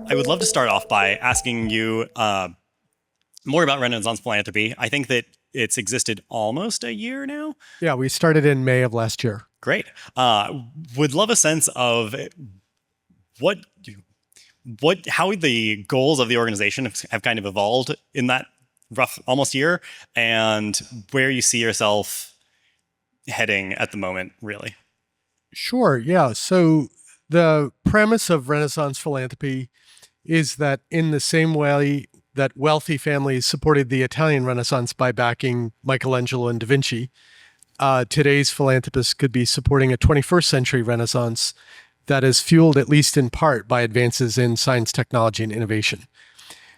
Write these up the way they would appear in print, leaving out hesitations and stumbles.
I would love to start off by asking you more about Renaissance Philanthropy. I think that it's existed almost a year now. Yeah, we started in May of last year. Great. Would love a sense of what how the goals of the organization have kind of evolved in that rough almost year, and where you see yourself heading at the moment, really. Sure, yeah. So the premise of Renaissance Philanthropy is that in the same way that wealthy families supported the Italian Renaissance by backing Michelangelo and Da Vinci, today's philanthropists could be supporting a 21st century Renaissance that is fueled at least in part by advances in science, technology, and innovation.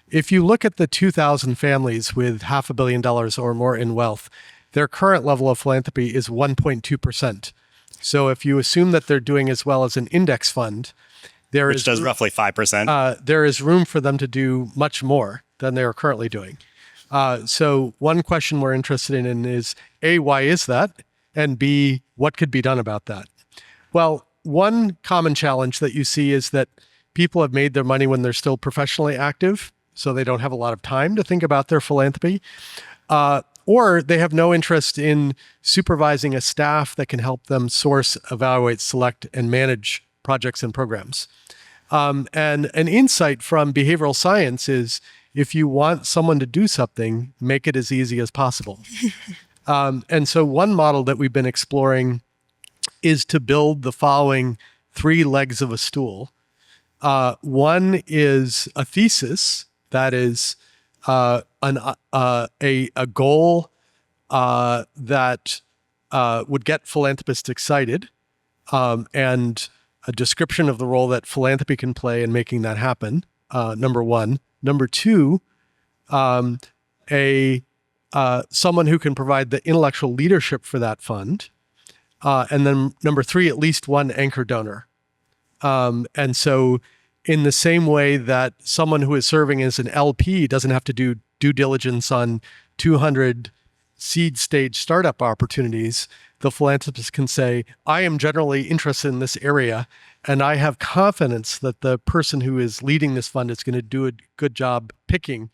If you look at the 2,000 families with $500 million or more in wealth, their current level of philanthropy is 1.2%. So if you assume that they're doing as well as an index fund, which does roughly 5%. There is room for them to do much more than they are currently doing. So one question we're interested in is, A, why is that? And B, what could be done about that? Well, one common challenge that you see is that people have made their money when they're still professionally active, so they don't have a lot of time to think about their philanthropy. Or they have no interest in supervising a staff that can help them source, evaluate, select, and manage projects and programs. And an insight from behavioral science is if you want someone to do something, make it as easy as possible. And so one model that we've been exploring is to build the following three legs of a stool. One is a thesis that is a goal that would get philanthropists excited, and a description of the role that philanthropy can play in making that happen, number one. Number two, someone who can provide the intellectual leadership for that fund. And then number three, at least one anchor donor. And so in the same way that someone who is serving as an LP doesn't have to do due diligence on 200 seed stage startup opportunities, the philanthropist can say, I am generally interested in this area, and I have confidence that the person who is leading this fund is going to do a good job picking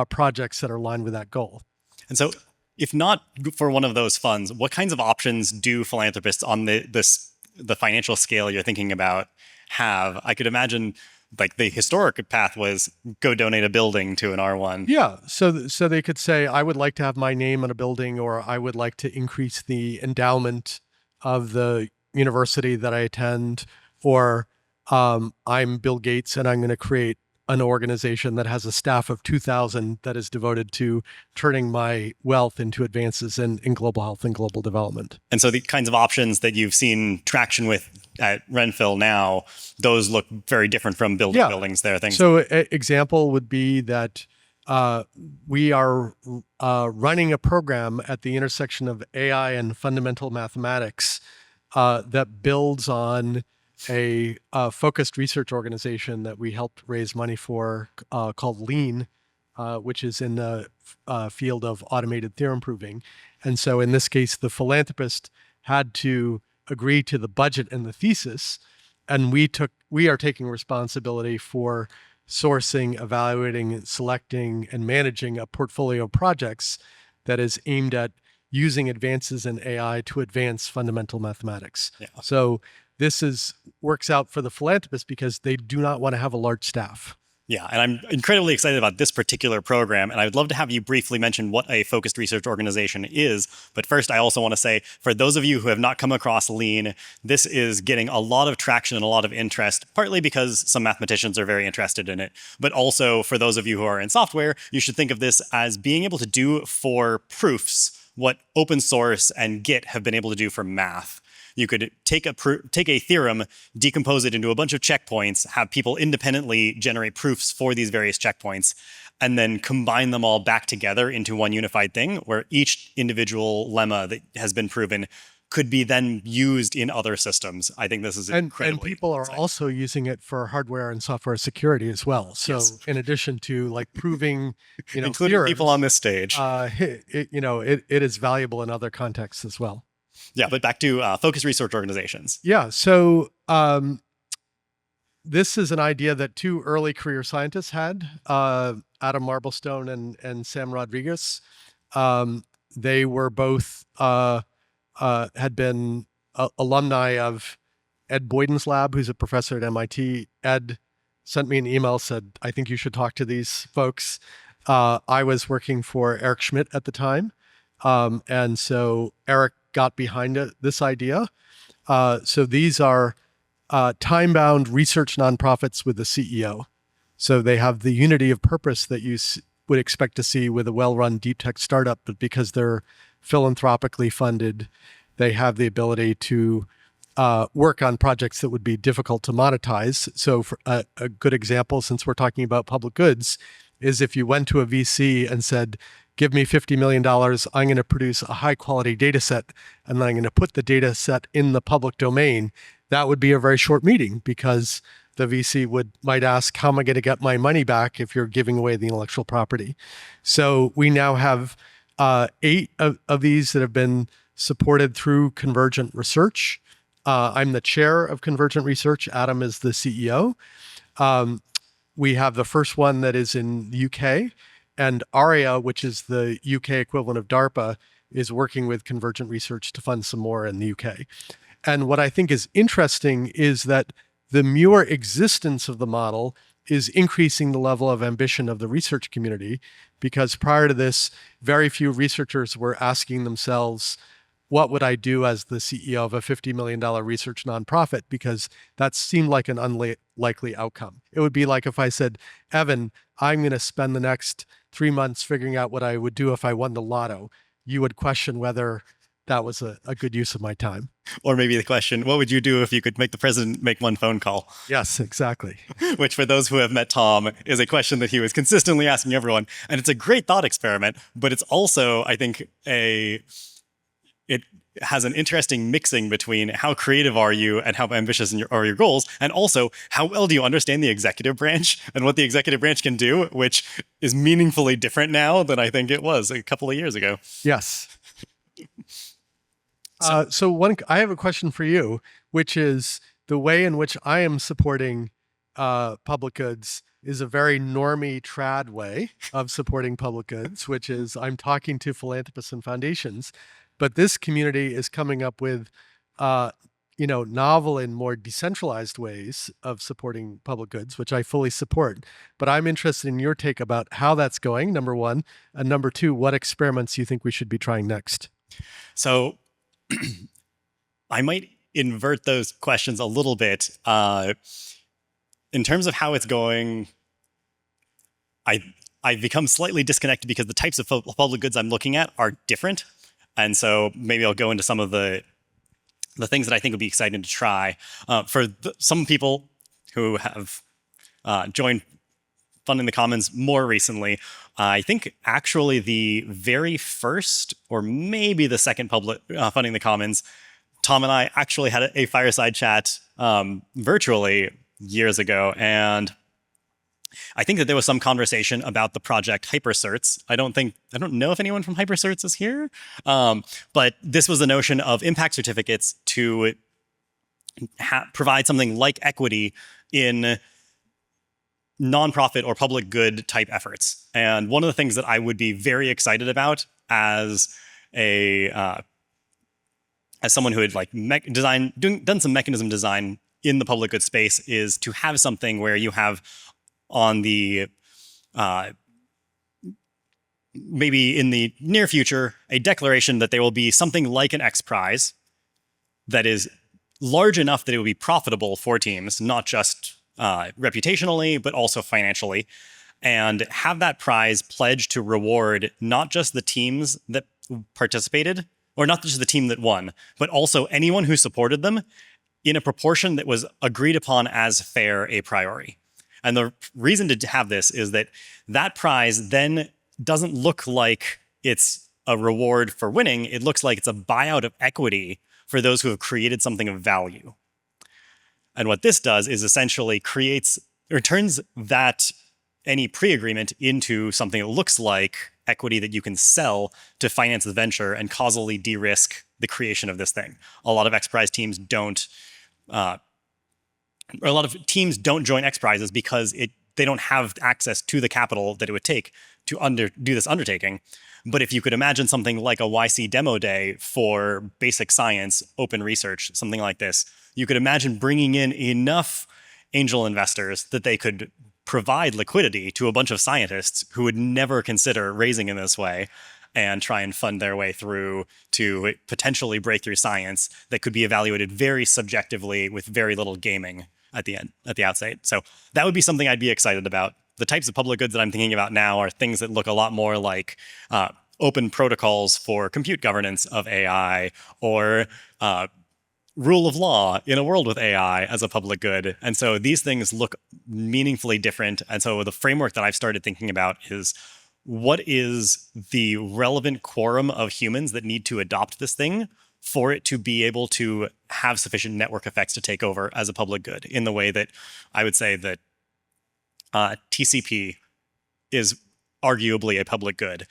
projects that are aligned with that goal. And so if not for one of those funds, what kinds of options do philanthropists on the financial scale you're thinking about have? I could imagine like the historic path was go donate a building to an R1. Yeah. So they could say, I would like to have my name on a building, or I would like to increase the endowment of the university that I attend, or I'm Bill Gates and I'm going to create an organization that has a staff of 2,000 that is devoted to turning my wealth into advances in global health and global development. And so the kinds of options that you've seen traction with at Renphil now, those look very different from building buildings there. So an example would be that we are running a program at the intersection of AI and fundamental mathematics that builds on a focused research organization that we helped raise money for called Lean, which is in the field of automated theorem proving. And so in this case, the philanthropist had to agree to the budget and the thesis, and we are taking responsibility for sourcing, evaluating, selecting, and managing a portfolio of projects that is aimed at using advances in AI to advance fundamental mathematics. Yeah. So this works out for the philanthropist because they do not want to have a large staff. Yeah, and I'm incredibly excited about this particular program, and I would love to have you briefly mention what a focused research organization is. But first, I also want to say, for those of you who have not come across Lean, this is getting a lot of traction and a lot of interest, partly because some mathematicians are very interested in it, but also for those of you who are in software, you should think of this as being able to do for proofs what open source and Git have been able to do for math. You could take a theorem, decompose it into a bunch of checkpoints, have people independently generate proofs for these various checkpoints, and then combine them all back together into one unified thing where each individual lemma that has been proven could be then used in other systems. I think this is incredibly And people are exciting. also using it for hardware and software security as well. So yes. In addition to like proving, including theorems, people on this stage, it is valuable in other contexts as well. Yeah, but back to focused research organizations. Yeah, so this is an idea that two early career scientists had, Adam Marblestone and Sam Rodriguez. They were both had been alumni of Ed Boyden's lab, who's a professor at MIT. Ed sent me an email, said, I think you should talk to these folks. I was working for Eric Schmidt at the time. And so Eric got behind this idea. So these are time-bound research nonprofits with a CEO. So they have the unity of purpose that you would expect to see with a well-run deep tech startup, but because they're philanthropically funded, they have the ability to work on projects that would be difficult to monetize. So for a good example, since we're talking about public goods, is if you went to a VC and said, give me $50 million, I'm going to produce a high quality data set, and then I'm going to put the data set in the public domain, that would be a very short meeting because the VC might ask, how am I going to get my money back if you're giving away the intellectual property? So we now have 8 of these that have been supported through Convergent Research. I'm the chair of Convergent Research. Adam is the CEO. We have the first one that is in the UK, and ARIA, which is the UK equivalent of DARPA, is working with Convergent Research to fund some more in the UK. And what I think is interesting is that the mere existence of the model is increasing the level of ambition of the research community, because prior to this, very few researchers were asking themselves, what would I do as the CEO of a $50 million research nonprofit? Because that seemed like an unlikely outcome. It would be like if I said, Evan, I'm going to spend the next 3 months figuring out what I would do if I won the lotto. You would question whether that was a good use of my time. Or maybe the question, what would you do if you could make the president make one phone call? Yes, exactly. Which, for those who have met Tom, is a question that he was consistently asking everyone. And it's a great thought experiment, but it's also, I think, it has an interesting mixing between how creative are you and how ambitious are your goals, and also how well do you understand the executive branch and what the executive branch can do, which is meaningfully different now than I think it was a couple of years ago. Yes. So I have a question for you, which is the way in which I am supporting public goods is a very normie trad way of supporting public goods, which is I'm talking to philanthropists and foundations, but this community is coming up with novel and more decentralized ways of supporting public goods, which I fully support. But I'm interested in your take about how that's going, number one, and number two, what experiments you think we should be trying next. So I might invert those questions a little bit. In terms of how it's going, I've become slightly disconnected because the types of public goods I'm looking at are different. And so maybe I'll go into some of the things that I think would be exciting to try. For some people who have joined Funding the Commons more recently, I think actually the very first or maybe the second public Funding the Commons, Tom and I actually had a fireside chat virtually years ago. And I think that there was some conversation about the project HyperCerts. I don't know if anyone from HyperCerts is here, but this was the notion of impact certificates to provide something like equity in nonprofit or public good type efforts. And one of the things that I would be very excited about as someone who had done some mechanism design in the public good space is to have something where you have on the maybe in the near future a declaration that there will be something like an X prize that is large enough that it will be profitable for teams, not just reputationally, but also financially, and have that prize pledged to reward not just the teams that participated, or not just the team that won, but also anyone who supported them in a proportion that was agreed upon as fair a priori. And the reason to have this is that that prize then doesn't look like it's a reward for winning. It looks like it's a buyout of equity for those who have created something of value. And what this does is essentially turns that any pre-agreement into something that looks like equity that you can sell to finance the venture and causally de-risk the creation of this thing. A lot of X Prize teams don't or a lot of teams don't join X Prizes because they don't have access to the capital that it would take to do this undertaking. But if you could imagine something like a YC demo day for basic science, open research, something like this, you could imagine bringing in enough angel investors that they could provide liquidity to a bunch of scientists who would never consider raising in this way and try and fund their way through to potentially breakthrough science that could be evaluated very subjectively with very little gaming at the outset. So that would be something I'd be excited about. The types of public goods that I'm thinking about now are things that look a lot more like open protocols for compute governance of AI, or rule of law in a world with AI as a public good. And so these things look meaningfully different. And so the framework that I've started thinking about is, what is the relevant quorum of humans that need to adopt this thing for it to be able to have sufficient network effects to take over as a public good, in the way that I would say that TCP is arguably a public good.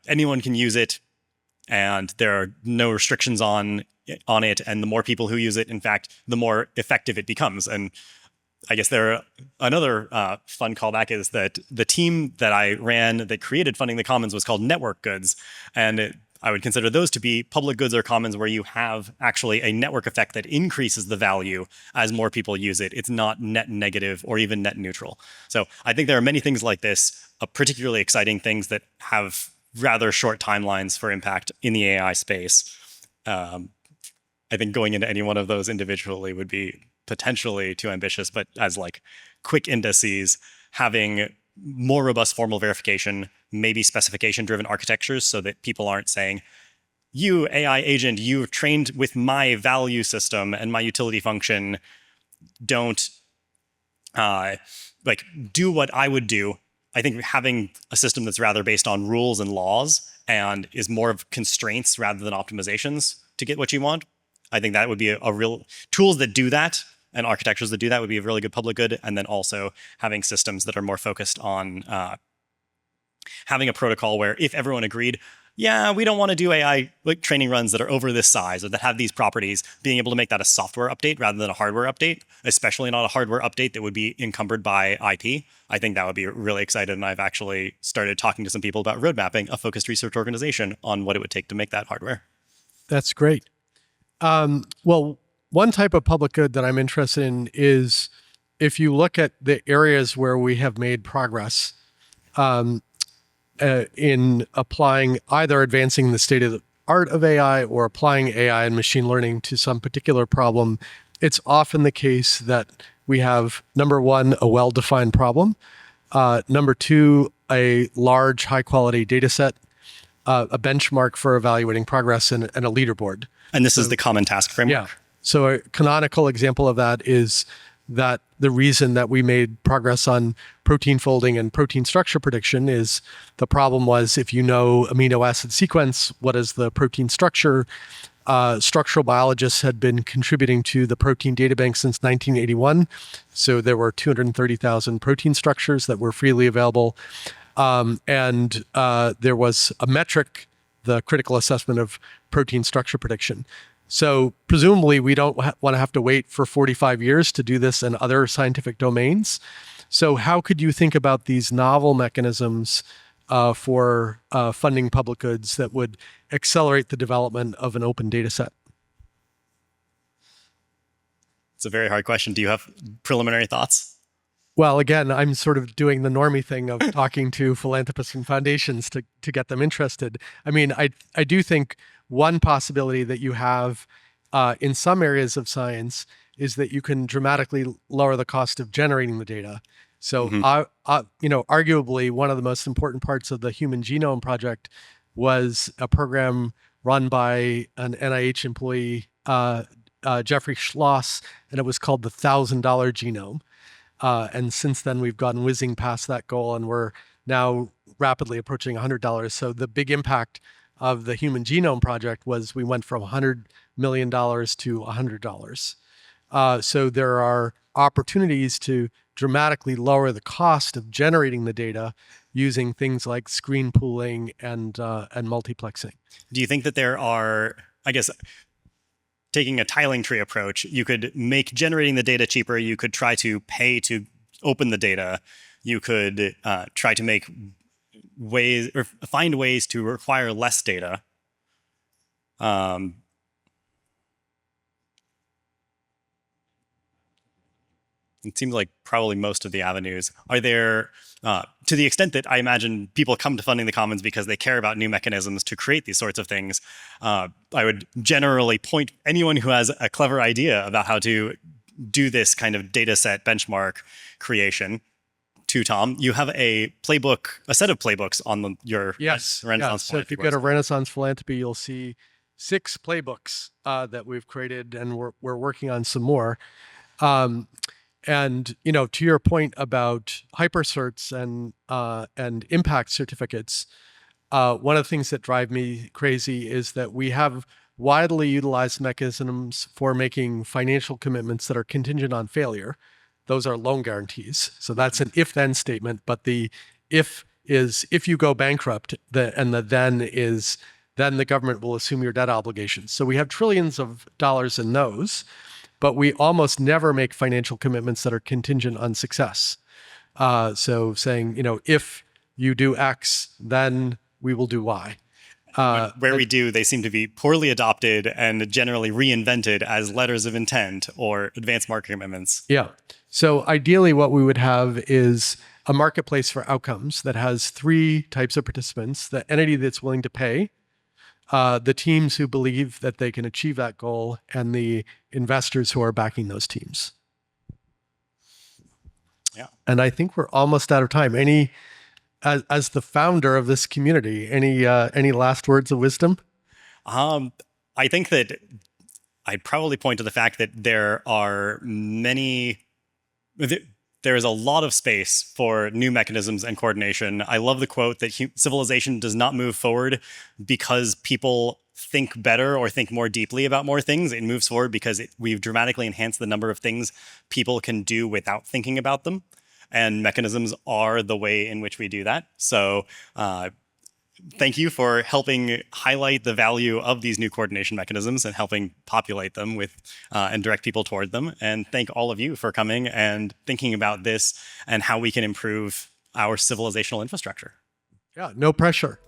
Anyone can use it, and there are no restrictions on it. And the more people who use it, in fact, the more effective it becomes. And I guess another fun callback is that the team that I ran that created Funding the Commons was called Network Goods. And I would consider those to be public goods or commons where you have actually a network effect that increases the value as more people use it. It's not net negative or even net neutral. So I think there are many things like this, particularly exciting things that have rather short timelines for impact in the AI space. I think going into any one of those individually would be potentially too ambitious, but as like quick indices, having more robust formal verification, maybe specification-driven architectures, so that people aren't saying, you AI agent, you're trained with my value system and my utility function, don't do what I would do. I think having a system that's rather based on rules and laws and is more of constraints rather than optimizations to get what you want, I think that would be a real tools that do that, and architectures that do that would be a really good public good. And then also having systems that are more focused on having a protocol where if everyone agreed, yeah, we don't want to do AI training runs that are over this size or that have these properties, being able to make that a software update rather than a hardware update, especially not a hardware update that would be encumbered by IP. I think that would be really exciting. And I've actually started talking to some people about road mapping a focused research organization on what it would take to make that hardware. That's great. Well, one type of public good that I'm interested in is, if you look at the areas where we have made progress in applying, either advancing the state of the art of AI or applying AI and machine learning to some particular problem, it's often the case that we have, number one, a well-defined problem, number two, a large, high-quality data set, a benchmark for evaluating progress, and a leaderboard. And this is the common task framework. Yeah. So a canonical example of that is that the reason that we made progress on protein folding and protein structure prediction is the problem was, if you know amino acid sequence, what is the protein structure? Structural biologists had been contributing to the protein data bank since 1981. So there were 230,000 protein structures that were freely available. And there was a metric, the critical assessment of protein structure prediction. So presumably we don't want to have to wait for 45 years to do this in other scientific domains. So how could you think about these novel mechanisms for funding public goods that would accelerate the development of an open data set? It's a very hard question. Do you have preliminary thoughts? Well, again, I'm sort of doing the normie thing of talking to philanthropists and foundations to get them interested. I mean, I do think one possibility that you have in some areas of science is that you can dramatically lower the cost of generating the data. So, arguably one of the most important parts of the Human Genome Project was a program run by an NIH employee, Jeffrey Schloss, and it was called the $1,000 Genome. And since then, we've gotten whizzing past that goal, and we're now rapidly approaching $100. So the big impact of the Human Genome Project was we went from $100 million to $100. So there are opportunities to dramatically lower the cost of generating the data using things like screen pooling and multiplexing. Do you think that there are, I guess, taking a tiling tree approach, you could make generating the data cheaper. You could try to pay to open the data. You could try to make ways or find ways to require less data. It seems like probably most of the avenues are there, to the extent that I imagine people come to Funding the Commons because they care about new mechanisms to create these sorts of things. I would generally point anyone who has a clever idea about how to do this kind of data set benchmark creation to Tom. You have a playbook, a set of playbooks on your Renaissance. So if you go to Renaissance Philanthropy, you'll see 6 playbooks that we've created, and we're working on some more. And to your point about hypercerts and impact certificates, one of the things that drive me crazy is that we have widely utilized mechanisms for making financial commitments that are contingent on failure. Those are loan guarantees. So that's an if-then statement, but the if is if you go bankrupt, and the then is then the government will assume your debt obligations. So we have trillions of dollars in those, but we almost never make financial commitments that are contingent on success. So saying, if you do X, then we will do Y. Where we do, they seem to be poorly adopted and generally reinvented as letters of intent or advanced market commitments. Yeah. So ideally what we would have is a marketplace for outcomes that has 3 types of participants: the entity that's willing to pay, the teams who believe that they can achieve that goal, and the investors who are backing those teams. Yeah. And I think we're almost out of time. As the founder of this community, any last words of wisdom? I think that I'd probably point to the fact that there is a lot of space for new mechanisms and coordination. I love the quote that civilization does not move forward because people think better or think more deeply about more things. It moves forward because we've dramatically enhanced the number of things people can do without thinking about them. And mechanisms are the way in which we do that. So thank you for helping highlight the value of these new coordination mechanisms and helping populate them with and direct people toward them. And thank all of you for coming and thinking about this and how we can improve our civilizational infrastructure. Yeah, no pressure.